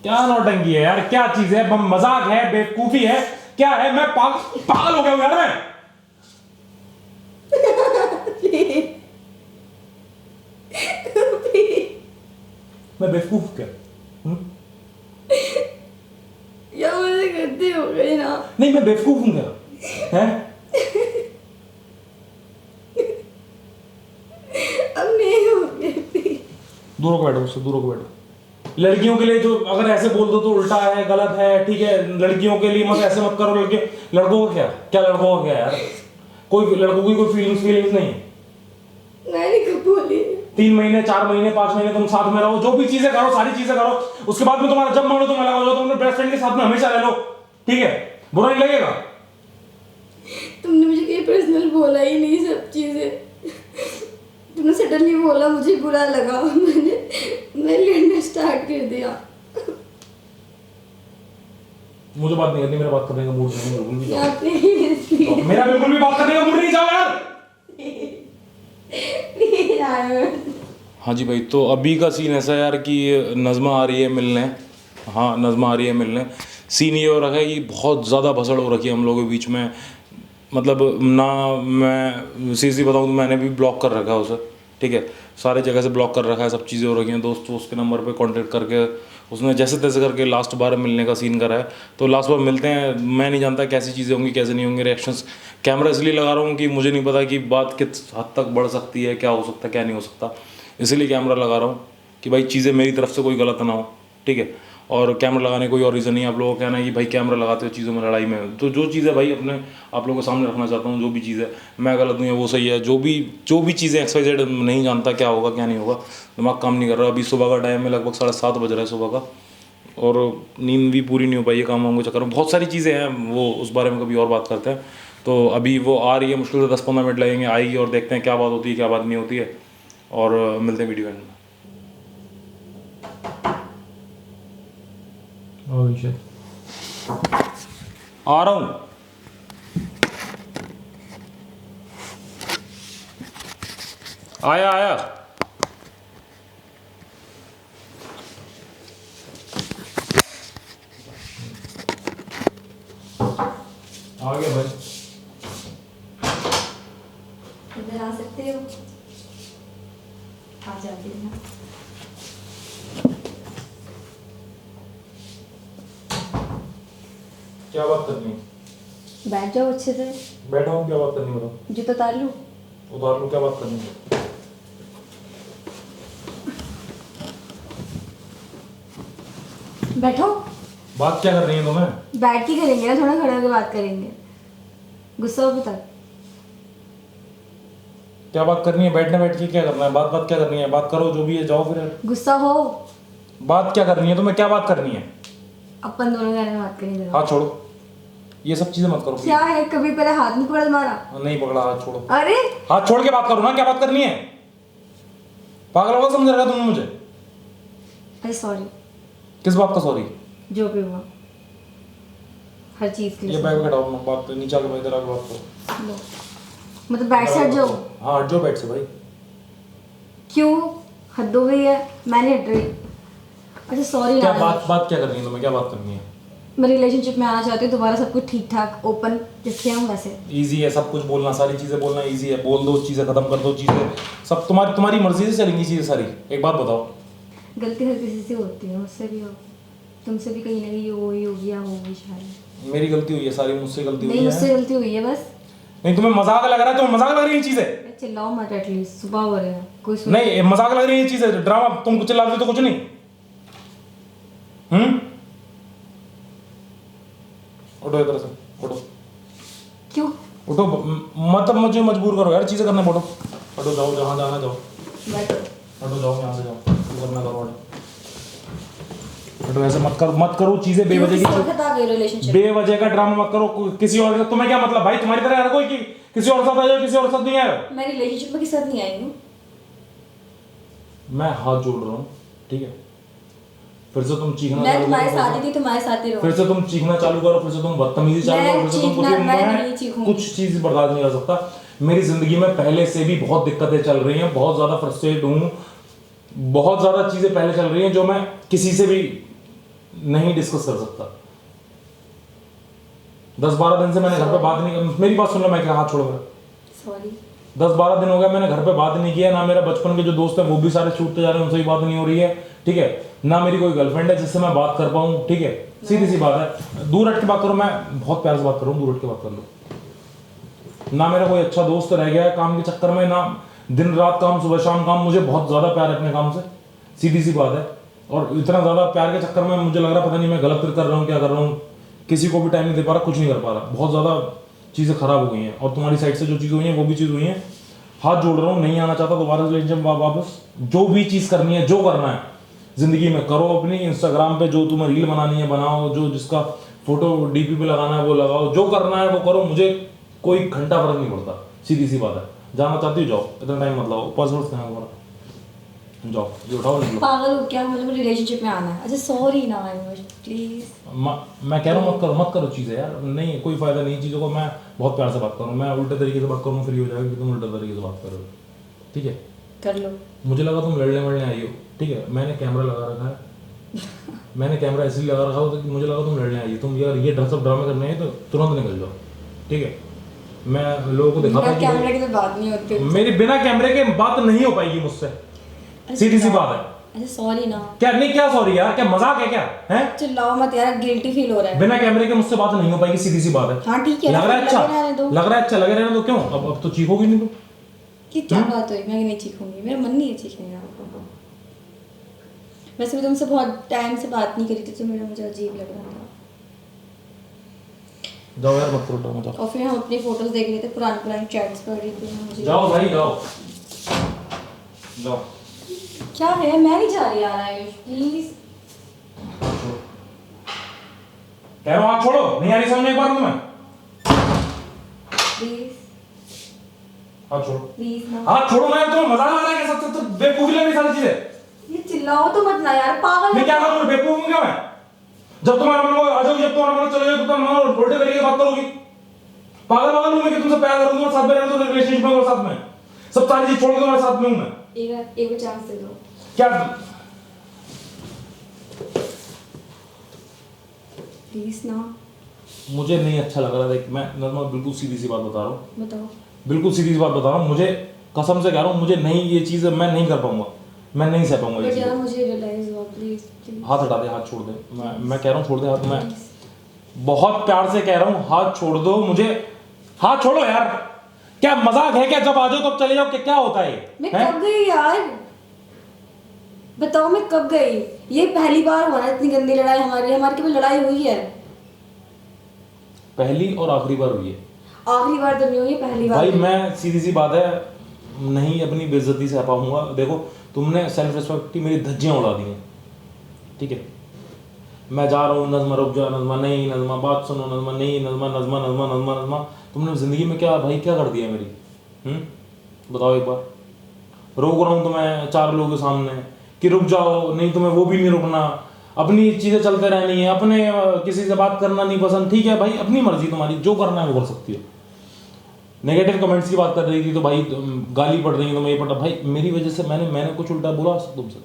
क्या नौटंकी है यार, क्या चीज है, मजाक है, बेवकूफी है, क्या है? मैं पागल हो गया हूं यार मैं बेवकूफ क्या? या मुझे गलती हो गई ना। नहीं मैं बेवकूफ हूं क्या? है? अब नहीं हो गई। दूर होकर बैठो, उससे दूर होकर बैठो। लड़कियों के लिए जो अगर ऐसे बोल दो तो उल्टा है, गलत है, ठीक है? लड़कियों के लिए मत ऐसे मत करो। लड़कों का क्या क्या, लड़कों का क्या यार? कोई लड़कों की कोई फीलिंग्स नहीं है। मैंने कब बोली? 3 महीने 4 महीने 5 महीने तुम साथ में रहो, जो भी चीजें करो, सारी चीजें करो, उसके बाद में तुम्हारा जब मानो तुम अलग हो जाओ, तुम अपने बेस्ट फ्रेंड के साथ में हमेशा रह लो, ठीक है? बुरा नहीं लगेगा? तुमने मुझे कहीं पर्सनल बोला ही नहीं सब चीजें। तुमने सडनली बोला, मुझे बुरा लगा, मैं लड़ना स्टार्ट कर दिया। मुझे बात नहीं करनी, मेरा बात करने का मूड नहीं, बिल्कुल भी। या प्लीज तो मेरा बिल्कुल भी बात करने का मूड नहीं, जाओ यार। हाँ जी भाई, तो अभी का सीन ऐसा है यार कि नज़मा आ रही है मिलने। हाँ, नज़मा आ रही है मिलने। सीन ये हो रखा है कि बहुत ज़्यादा भसड़ हो रखी है हम लोगों के बीच में। मतलब ना, मैं सीधी बताऊँ तो मैंने भी ब्लॉक कर रखा है उसे, ठीक है? सारे जगह से ब्लॉक कर रखा है, सब चीज़ें हो रखी हैं। दोस्त के नंबर पे कांटेक्ट करके उसने जैसे तैसे करके लास्ट बार मिलने का सीन करा है। तो लास्ट बार मिलते हैं, मैं नहीं जानता कैसी चीज़ें होंगी कैसे नहीं होंगी रिएक्शंस। कैमरा इसलिए लगा रहा हूँ कि मुझे नहीं पता कि बात किस हद तक बढ़ सकती है, क्या हो सकता है क्या नहीं हो सकता, इसीलिए कैमरा लगा रहा हूँ कि भाई चीज़ें मेरी तरफ से कोई गलत ना हो, ठीक है? और कैमरा लगाने कोई और रीज़न नहीं है। आप लोगों का कहना है कि भाई कैमरा लगाते हो चीज़ों में लड़ाई में, तो जो चीज़ है भाई अपने आप लोगों के सामने रखना चाहता हूँ। जो भी चीज़ है, मैं गलत हूँ या वो सही है, जो भी चीज़ें XYZ नहीं जानता क्या होगा क्या नहीं होगा, दिमाग काम नहीं कर रहा। अभी सुबह का टाइम है, लगभग 7:30 बज रहा है सुबह का, और नींद भी पूरी नहीं हो पाई है काम वाम के चक्कर में। बहुत सारी चीज़ें हैं, वो उस बारे में कभी और बात करते हैं। तो अभी वो आ रही है, मुश्किल से 10-15 मिनट लगेंगे, आएगी और देखते हैं क्या बात होती है क्या बात नहीं होती है, और मिलते हैं वीडियो एंड में। आ रहा हूँ। आया आ गया भाई। इधर आ सकते हो? आ जाते हैं ना। क्या बात करनी है? बैठ जाओ अच्छे से। बैठा हूँ, क्या बात करनी बताओ? जूता उतार लूं? उतार लो, क्या बात करनी है? बैठो। बात क्या कर रही है तुम्हें? बैठ के करेंगे ना, थोड़ा खड़े होकर बात करेंगे। गुस्सा हो अभी तक? क्या बात करनी है? बैठ के क्या करना है? बात क्या करनी है? बात करो जो भी है, जाओ फिर। गुस्सा हो? बात क्या करनी है तुम्हें? क्या बात करनी है? अपन दोनों के बारे में बात करेंगे। हाथ छोड़ो, ये सब चीजें मत करो। क्या है, कभी पहले हाथ नहीं पकड़ा तुम्हारा? नहीं पकड़ा, हाथ छोड़ो। अरे हाथ छोड़ के बात करो ना, क्या बात करनी है? पागल होगा समझ रहा तुम मुझे? अरे सॉरी। किस बात का सॉरी? जो भी हुआ हर चीज के लिए। ये बैग हटाओ, बात नीचे आके इधर आके बात करो। लो। मतलब बैठ से हट जाओ। हाँ हट जाओ बैठ से भाई। क्यों? हद हो गई है, मैंने हट रही। अच्छा सॉरी क्या यार। बात क्या करनी है तुम्हें? क्या बात करनी है? मैं रिलेशनशिप में आना चाहती हूँ दोबारा, सब कुछ ठीक ठाक ओपन जिससे हम वैसे। इजी है सब कुछ बोलना, सारी चीजें बोलना इजी है। बोल दो चीजें, खत्म कर दो चीजें, सब तुम्हारी मर्जी से चलेंगी चीजें सारी। एक बात बताओ। गलती हर किसी से होती है, मुझसे भी हो, तुमसे भी कहीं ना कहीं हुई होगी या होगी शायद। मेरी गलती हुई है सारी, मुझसे गलती हुई नहीं, है। मुझसे गलती हुई है बस। नहीं तुम्हें मजाक लग रहा है? तुम्हें मजाक लग रही है चीजें? चिल्लाओ मत, एटलीस्ट सुबह हो रहे हैं, कोई सुन। नहीं मजाक लग रही है चीजें, ड्रामा। तुम कुछ चिल्ला रहे तो कुछ नहीं। उठो इधर से, उठो। क्यों? उठो, मत मुझे मजबूर करो यार चीजें करने। उठो उठो, जाओ जहाँ जाना जाओ। बैठो। उठो जाओ, यहाँ से जाओ, करना करो। उठो, ऐसे मत करो चीजें बेवजह की। रिलेशनशिप बेवजह का ड्रामा मत करो किसी और के। तुम्हें क्या मतलब भाई? तुम्हारी तरह हर कोई कि किसी और साथ आ जाओ, किसी और साथ नहीं आए। मैं रिलेशनशिप में किसी साथ नहीं आई हूँ। मैं हाथ जोड़ रहा हूँ, ठीक है? फिर से तुम चीखना मैं चालू तुम्हारे करो, साथ ही थी, तुम्हारे साथ ही रहो। फिर से तुम चीखना चालू करो, फिर से तुम बदतमीजी चालू करो, फिर से तुम कुछ चीज बर्दाश्त नहीं कर सकता। मेरी जिंदगी में पहले से भी बहुत दिक्कतें चल रही हैं, बहुत ज्यादा फ्रस्ट्रेट हूँ, बहुत ज्यादा चीजें पहले चल रही हैं जो मैं किसी से भी नहीं डिस्कस कर सकता। 10-12 दिन से मैंने घर पे बात नहीं, मेरी बात सुन लो, मैं क्या हाथ छोड़ गया, सॉरी। 10-12 दिन हो गया मैंने घर पे बात नहीं किया, ना मेरा बचपन के जो दोस्त हैं वो भी सारे छूटते जा रहे हैं, उनसे भी बात नहीं हो रही है, ठीक है, ना मेरी कोई गर्लफ्रेंड है जिससे मैं बात कर पाऊँ, ठीक है, सीधी सी बात है। दूर हट के बात करो, मैं बहुत प्यार से बात कर रहा हूँ, दूर हट के बात कर लो। ना मेरा कोई अच्छा दोस्त रह गया है काम के चक्कर में, ना दिन रात काम, सुबह शाम काम, मुझे बहुत ज़्यादा प्यार है अपने काम से, सीधी सी बात है। और इतना ज़्यादा प्यार के चक्कर में मुझे लग रहा पता नहीं मैं गलत कर रहा हूँ, क्या कर रहा हूँ, किसी को भी टाइम नहीं दे पा रहा, कुछ नहीं कर पा रहा, बहुत ज़्यादा चीज़ें खराब हो गई हैं। और तुम्हारी साइड से जो चीज़ हुई हैं वो भी चीज़ हुई हैं, हाथ जोड़ रहा हूँ, नहीं आना चाहता दोबारा रिलेशनशिप वापस। जो भी चीज़ करनी है, जो करना है ज़िंदगी में करो, अपनी इंस्टाग्राम पे जो तुम्हें रील बनानी है बनाओ, जो जिसका फोटो डीपी पे लगाना है वो लगाओ, जो करना है वो करो, मुझे कोई घंटा फर्क नहीं पड़ता, सीधी सी बात है। जाना चाहती हो जाओ, इतना टाइम मत लगाओ, पासवर्ड कहाँ है हमारा, जाओ ये उठाओ निकलो। पागल हो क्या, मुझे रिलेशनशिप में आना है। अच्छा सॉरी ना आयुष, प्लीज। मैं कह रहा हूँ मत करो चीज़ें यार, नहीं कोई फायदा नहीं चीज़ों को। मैं बहुत प्यार से बात करूँ, मैं उल्टे तरीके से बात करूँ, फ्री हो जाएगा कि तुम उल्टे तरीके से बात करो, ठीक है, कर लो। मुझे लगा तुम लड़ने वड़ने आई हो, ठीक है, मैंने कैमरा लगा रखा है मैंने कैमरा इसलिए लगा रखा हो कि मुझे लगा तुम लड़ने आई हो, तुम यार ये सब ड्रामे करने आई तो तुरंत निकल जाओ, ठीक है। मैं लोगों को दिखाता हूँ कैमरे की तो बात नहीं होती, मेरी बिना कैमरे के बात नहीं हो पाएगी मुझसे, सीधी सी बात है। अच्छा सॉरी ना। क्या नहीं, क्या सॉरी यार, क्या मजाक है क्या है? चिल्लाओ मत यार, गिल्टी फील हो रहा है। बिना कैमरे के मुझसे बात नहीं हो पाएगी, सीधी सी बात है। हाँ ठीक है, लग रहा है अच्छा, लग रहा है अच्छा, लगे रहने दो, क्यों अब तो चीखोगी नहीं तुम? कि क्या बात हुई, मैं नहीं चीखूंगी, मेरा मन नहीं है चीखने का। वैसे भी तुमसे बहुत टाइम से बात नहीं करी थी तो मुझे अजीब लग रहा था। जाओ यार मत करो मत। और फिर हम अपनी फोटोज देख रहे थे, पुरानी चैट्स कर रही थी मुझे। जाओ भाई जाओ जाओ। क्या है, मैं नहीं जा रही यार आयुष, प्लीज। कह रहा हूँ हाथ छोड़ो, नहीं आ रही समझ में एक बार तुम्हें? प्लीज हाथ छोड़ो, प्लीज ना। हाथ छोड़ो ना, तुम्हें मजा आ रहा है क्या? सब तो बेवकूफी लग रही सारी चीजें। ये चिल्लाओ तो मत ना यार, पागल मैं क्या करूँ, बेवकूफ हूँ क्या मैं? जब तुम्हारा मन आ जाओ, जब तुम्हारा मन चले जाओ तो तुम उल्टे तरीके से बात करोगी। पागल पागल हूँ मैं कि तुमसे प्यार करूँ, तुम्हारे साथ में रहूँ, तो रिलेशनशिप में और साथ में सब सारी चीज छोड़ के तुम्हारे साथ में हूँ मैं। एक चांस दे दो। क्या प्लीज ना। मुझे नहीं अच्छा लग रहा है, मैं नज़मा बिल्कुल सीधी सी बात बता रहा हूँ, बताओ। बिल्कुल सीधी सी बात बता रहा हूँ, मुझे कसम से कह रहा हूँ, मुझे नहीं ये चीज़ मैं नहीं कर पाऊंगा, मैं नहीं सह पाऊंगा ये यार मुझे रियलाइज हुआ, प्लीज प्लीज। हाथ हटा दे, हाथ छोड़ दे, मैं कह रहा हूँ छोड़ दे हाथ, मैं बहुत प्यार से कह रहा हूँ हाथ छोड़ दो, मुझे हाथ छोड़ो यार। क्या मजाक है क्या? जब आ जाओ तब चले जाओ, क्या होता है? मैं कब गई यार, बताओ मैं कब गई? ये पहली बार हुआ ना इतनी गंदी लड़ाई हमारी कभी लड़ाई हुई है? पहली और आखिरी बार हुई है। आखिरी बार तो नहीं हुई, पहली बार। भाई मैं सीधी सी बात है, नहीं अपनी बेइज्जती से पाऊंगा। देखो तुमने सेल्फ रिस्पेक्ट की मेरी धज्जियां उड़ा दी हैं, ठीक है, मैं जा रहा हूँ, नज़मा रुक जा, नज़मा नहीं, नज़मा बात सुनो, नज़मा नहीं, नज़मा नज़मा नज़मा नज़मा नज़मा। तुमने जिंदगी में क्या भाई क्या कर दिया मेरी? बताओ एक बार। रोक रहा हूँ तुम्हें 4 लोगों के सामने कि रुक जाओ, नहीं तुम्हें वो भी नहीं रुकना, अपनी चीज़ें चलते रहनी है, अपने किसी से बात करना नहीं पसंद, ठीक है भाई, अपनी मर्जी तुम्हारी, जो करना है वो कर सकती हो। नेगेटिव कमेंट्स की बात कर रही थी तो भाई गाली पड़ रही है, तो मैं ये पढ़ा भाई मेरी वजह से, मैंने कुछ उल्टा बोला तुमसे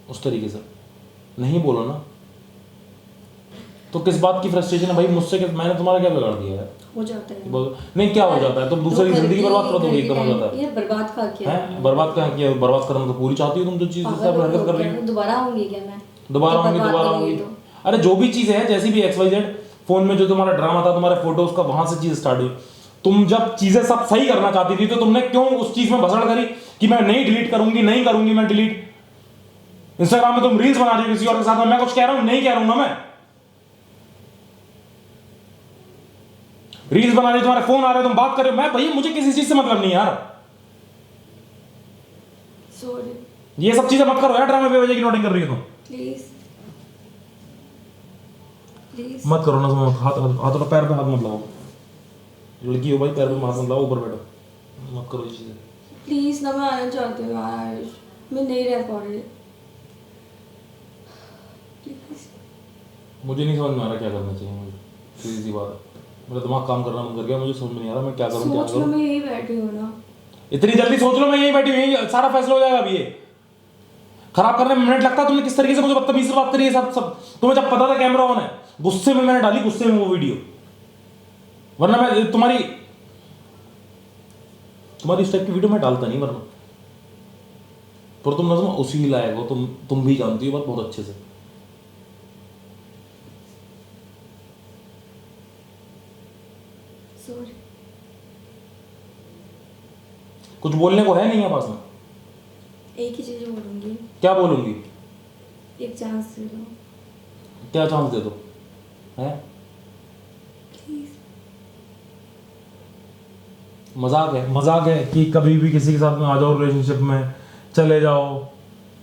उस तरीके से? नहीं बोलो ना, तो किस बात की फ्रस्ट्रेशन है भाई मुझसे? मैंने तुम्हारा क्या बिगाड़ दिया है? हो जाता है नहीं, क्या हो जाता है? तुम दूसरी जिंदगी बर्बाद कर दोगे, एकदम हो जाता है। ये बर्बाद का किया है, बर्बाद कहाँ किया? बर्बाद करना तो पूरी चाहती हो तुम, जो चीज़ हरकत कर रही हो। दोबारा आऊंगी क्या मैं? दोबारा आऊंगी। अरे जो भी चीज़ है, जैसी भी XYZ, फोन में जो तुम्हारा ड्रामा था, तुम्हारे फोटोज का, वहां से चीज़ स्टार्ट हुई। तुम जब चीज़ें सब सही करना चाहती थी तो तुमने क्यों उस चीज़ में भसड़ करी कि मैं नहीं डिलीट करूंगी, नहीं करूंगी मैं डिलीट? इंस्टाग्राम में तुम रील्स बना रही हो किसी और के साथ में, मैं कुछ कह रहा हूं? नहीं कह रहा हूं ना मैं। रील्स बना रही, तुम्हारे फोन आ रहे, तुम बात कर रहे हो, मैं भैया मुझे किसी चीज से मतलब नहीं यार। सॉरी। ये सब चीजें मत करो यार, ड्रामे बेवजह की नोटिंग कर रही हो तुम। प्लीज प्लीज मत करो ना, हाथ पैर पे हाथ मत लगाओ, लड़की हो भाई, पैर पे हाथ मत लगाओ, ऊपर बैठो, मत करो ये चीजें प्लीज ना। मैं आना चाहती हूँ यार, मैं नहीं रह पा रही। मुझे नहीं समझ में आ रहा क्या करना चाहिए मुझे, सीधी सी बात है, मेरा दिमाग काम करना बंद कर गया, मुझे समझ में नहीं आ रहा मैं क्या करूं, क्या करूं। मैं यही बैठी हूँ ना। इतनी जल्दी सोच लो? मैं यही बैठी हूँ, सारा फैसला हो जाएगा अभी ये। खराब करने में मिनट लगता है। तुमने किस तरीके से मुझे बदतमीजी से बात करी है, सब सब तुम्हें जब पता था कैमरा ऑन है, गुस्से में मैंने डाली, गुस्से में वो वीडियो, वरना मैं तुम्हारी इस टाइप की वीडियो मैं डालता नहीं वरना। पर तुम नज़्मा उसी लायक हो, तुम भी जानती हो बात बहुत अच्छे से। सॉरी। कुछ बोलने को है नहीं है पास में? एक ही चीज बोलूंगी। क्या बोलूंगी? एक चांस दे दो। क्या चांस दे दो? है प्लीज। मजाक है कि कभी भी किसी के साथ में आ जाओ, रिलेशनशिप में चले जाओ,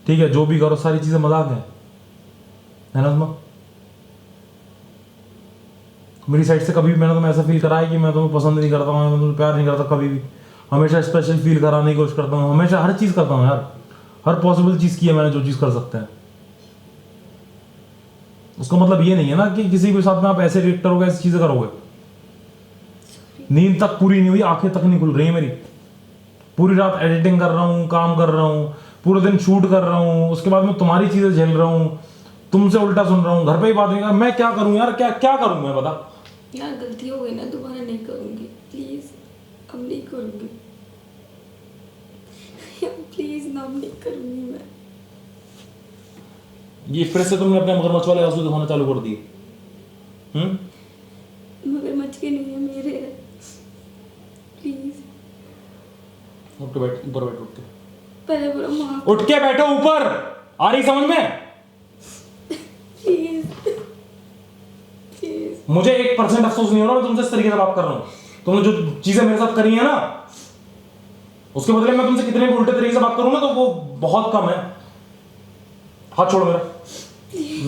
ठीक है, जो भी करो सारी चीजें मजाक है नज़्मा? मेरी साइड से कभी भी मैंने तुम्हें ऐसा फील करा है कि मैं तुम्हें पसंद नहीं करता हूँ, मैं तुम्हें प्यार नहीं करता? कभी भी हमेशा स्पेशल फील कराने की कोशिश करता हूँ, हमेशा हर चीज़ करता हूँ यार, हर पॉसिबल चीज़ की है मैंने जो चीज़ कर सकते हैं। उसका मतलब ये नहीं है ना कि किसी के साथ में आप ऐसे रिएक्ट करोगे, ऐसी चीज़ें करोगे। नींद तक पूरी नहीं हुई, आंखें तक नहीं खुल रही है मेरी, पूरी रात एडिटिंग कर रहा हूँ, काम कर रहा हूँ, पूरे दिन शूट कर रहा हूँ, उसके बाद में तुम्हारी चीज़ें झेल रहा हूँ, तुमसे उल्टा सुन रहा हूँ, घर पे ही बात नहीं कर, मैं क्या करूँ यार, क्या क्या करूँ मैं, बता यार गलती हो गई ना, दोबारा नहीं करूंगी प्लीज, अब नहीं करूंगी प्लीज ना, अब नहीं करूंगी मैं। ये फिर से तुमने अपने मगरमच्छ वाले आंसू दिखाना चालू कर दिए। मगरमच्छ के नहीं है, मेरे है, प्लीज। उठ के बैठ, ऊपर बैठ, उठ के पहले बोलो माफ। उठ के बैठो ऊपर, आ रही समझ में? Please please. मुझे 1% अफसोस नहीं हो रहा मैं तुमसे इस तरीके से बात कर रहा हूँ। तुमने जो चीजें मेरे साथ करी है ना, उसके बदले मैं तुमसे कितने भी उल्टे तरीके से बात करूँ ना, तो वो बहुत कम है। हाथ छोड़ो मेरा,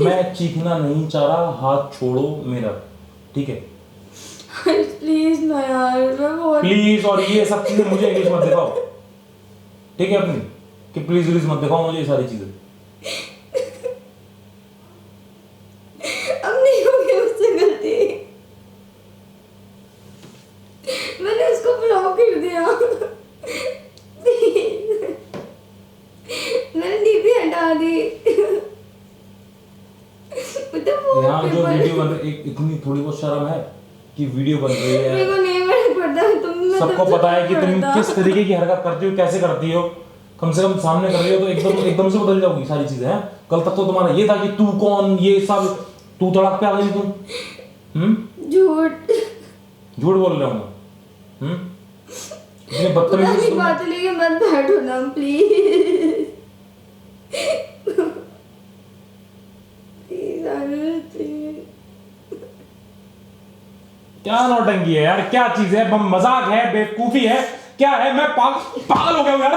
मैं चीखना नहीं चाह रहा, हाथ छोड़ो मेरा, ठीक है? प्लीज ना यार, मैं बहुत प्लीज, और ये सब चीजें मुझे इंग्लिश मत दिखाओ, ठीक है अपनी, कि प्लीज प्लीज मत दिखाओ मुझे ये सारी चीजें। अब नहीं होगी मुझसे गलती, मैंने उसको ब्लॉक कर दिया मैंने डीपी हटा दी यहाँ जो वीडियो बन रही है, इतनी थोड़ी बहुत शर्म है कि वीडियो बन रही है। मेरे को नहीं फर्क पड़ता, तुम सबको पता है कि तुम किस तरीके की हरकत करती हो, कैसे करती हो। कम से कम सामने कर रही हो तो एकदम से बदल जाओगी सारी चीजें हैं। कल तक तो तुम्हारा ये था कि तू कौन, ये सब, तू तड़क पे आ गई तुम। झूठ बोल रहा हूँ मैं। इतनी बदतमीजी से बात लेके मत बैठो ना प्लीज क्या नौटंकी है यार, क्या चीज है, मजाक है, बेवकूफी है, क्या है? मैं पागल हो गया हूं यार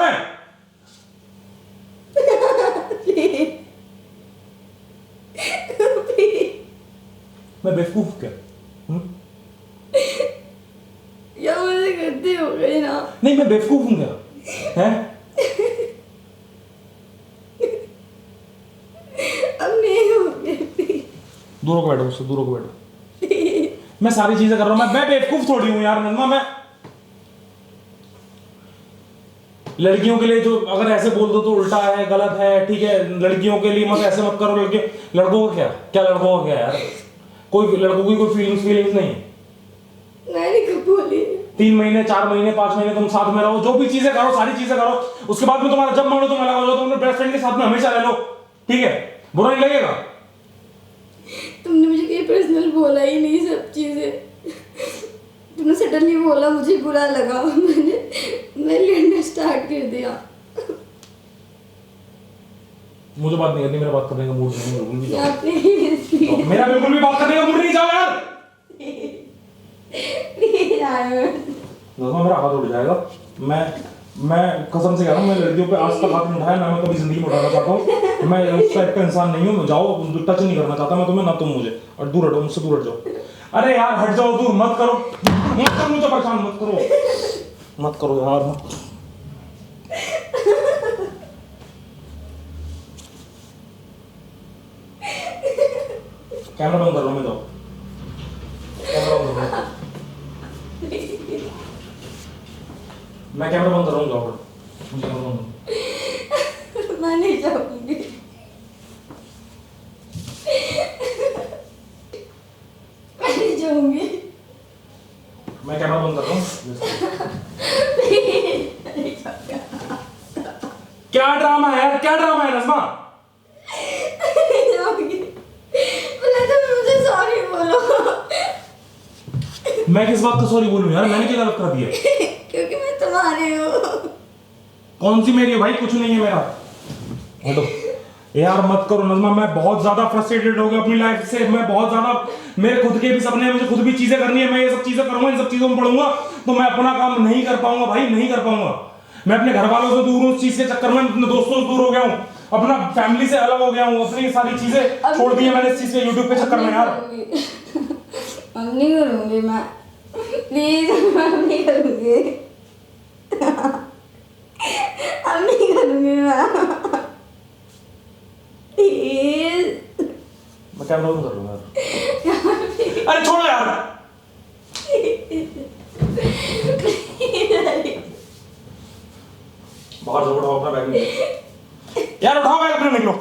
मैं बेवकूफ क्या? या मुझे गलती हो गई ना। नहीं, मैं बेवकूफ हूं क्या? हैं? अब नहीं होंगे, दूर होकर बैठो मुझसे, दूर होकर बैठो। मैं सारी चीजें कर रहा हूं, मैं बेवकूफ थोड़ी हूं यार नज़्मा। मैं लड़कियों के लिए जो अगर ऐसे बोल दो तो उल्टा है, गलत है, ठीक है? लड़कियों के लिए मत ऐसे मत करो, लड़कों को क्या लड़कों को क्या यार? कोई लड़कों की कोई फीलिंग्स नहीं है। मैंने कब बोली? 3 महीने, 4 महीने, 5 महीने तुम साथ में रहो, जो भी चीजें करो सारी चीजें करो, उसके बाद में तुम्हारा जब मानो तुम अलग हो जाओ, तुम अपने बेस्ट फ्रेंड के साथ में हमेशा रह लो, ठीक है? बुरा नहीं लगेगा? तुमने मुझे कहीं पर्सनल बोला ही नहीं, सब चीजें तुमने सडनली बोला, मुझे बुरा लगा, मैं लड़ना स्टार्ट कर दिया। मुझे बात नहीं करनी, मेरा बात करने का मूड नहीं है बिल्कुल भी। प्लीज मेरा बिल्कुल भी बात करने का मूड नहीं, जाओ यार। प्लीज यार, मेरा हाथ उठ जाएगा। मैं कसम से कह रहा हूँ, मैं लड़कियों पे आज तक हाथ नहीं उठाया, ना मैं कभी जिंदगी में उठाना चाहता हूँ। मैं उस टाइप का इंसान नहीं हूँ। जाओ, टच नहीं करना चाहता मैं तुम्हें, ना तुम मुझे, और दूर हटो मुझसे, दूर हट जाओ। अरे यार हट जाओ, दूर मत करो, मुझे परेशान मत करो यार। कैमरा बंद कर लो, मैं जाओ, कैमरा बंद कर लो। मैं कैमरा बंद कर रहा हूँ, जाओ, मुझे कैमरा बंद करो। मैं नहीं जाऊंगी। ड्रामा है यार, क्या ड्रामा है नज़मा? बोला तो मुझे सॉरी बोलो। मैं किस बात का सॉरी बोलूं यार, मैंने क्या गलत कर दिया? क्योंकि मैं तुम्हारी हूँ। कौन सी मेरी है भाई? कुछ नहीं है मेरा। हटो यार, मत करो नज़मा, मैं बहुत ज्यादा फ्रस्ट्रेटेड हो गया अपनी लाइफ से। मैं बहुत ज्यादा, मेरे खुद के भी सपने हैं, मुझे खुद भी चीजें करनी है। मैं ये सब चीजें करूंगा, इन सब चीजों में पढ़ूंगा तो मैं अपना काम नहीं कर पाऊंगा भाई, नहीं कर पाऊंगा। मैं अपने घर वालों से दूर हूँ, इस चीज के चक्कर में अपने दोस्तों से दूर हो गया हूँ, अपना फैमिली से अलग हो गया हूँ, अपनी सारी चीजें छोड़ दी है मैंने इस चीज के यूट्यूब के चक्कर में यार। अब नहीं करूंगी मैं, प्लीज अब नहीं करूंगी, अब नहीं करूंगी मैं, प्लीज। मैं कैमरा ऑन कर लूंगा यार। अरे छोड़ो यार, बाहर से उठाओ अपना बैग यार, उठाओ बैग अपने, निकलो,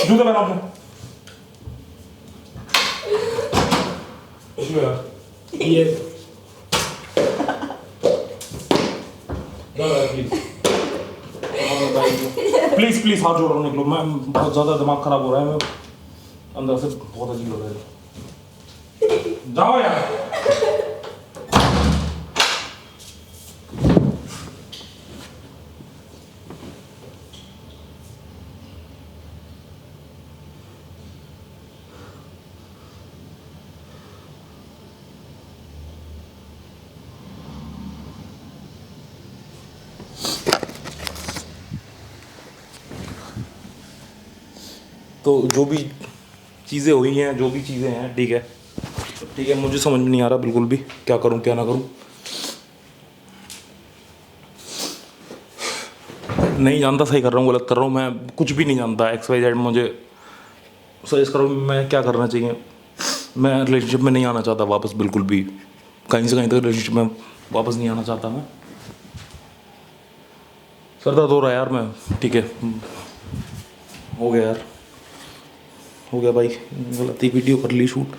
जूते पहनो अपने। ये प्लीज प्लीज हाथ जोड़ो, निकलो। मैं बहुत ज्यादा दिमाग खराब हो रहा है, मैं अंदर से बहुत अजीब हो रहा है। जाओ यार। तो जो भी चीज़ें हुई हैं, जो भी चीज़ें हैं, ठीक है, ठीक है, मुझे समझ में नहीं आ रहा बिल्कुल भी क्या करूं क्या ना करूं। नहीं जानता सही कर रहा हूँ गलत कर रहा हूँ, मैं कुछ भी नहीं जानता। XYZ मुझे सजेस्ट करो मैं क्या करना चाहिए। मैं रिलेशनशिप में नहीं आना चाहता वापस बिल्कुल भी, कहीं से कहीं तक रिलेशनशिप में वापस नहीं आना चाहता मैं। सर दर्द हो रहा है यार मैं, ठीक है, हो गया यार, हो गया भाई, गलती वीडियो कर ली शूट।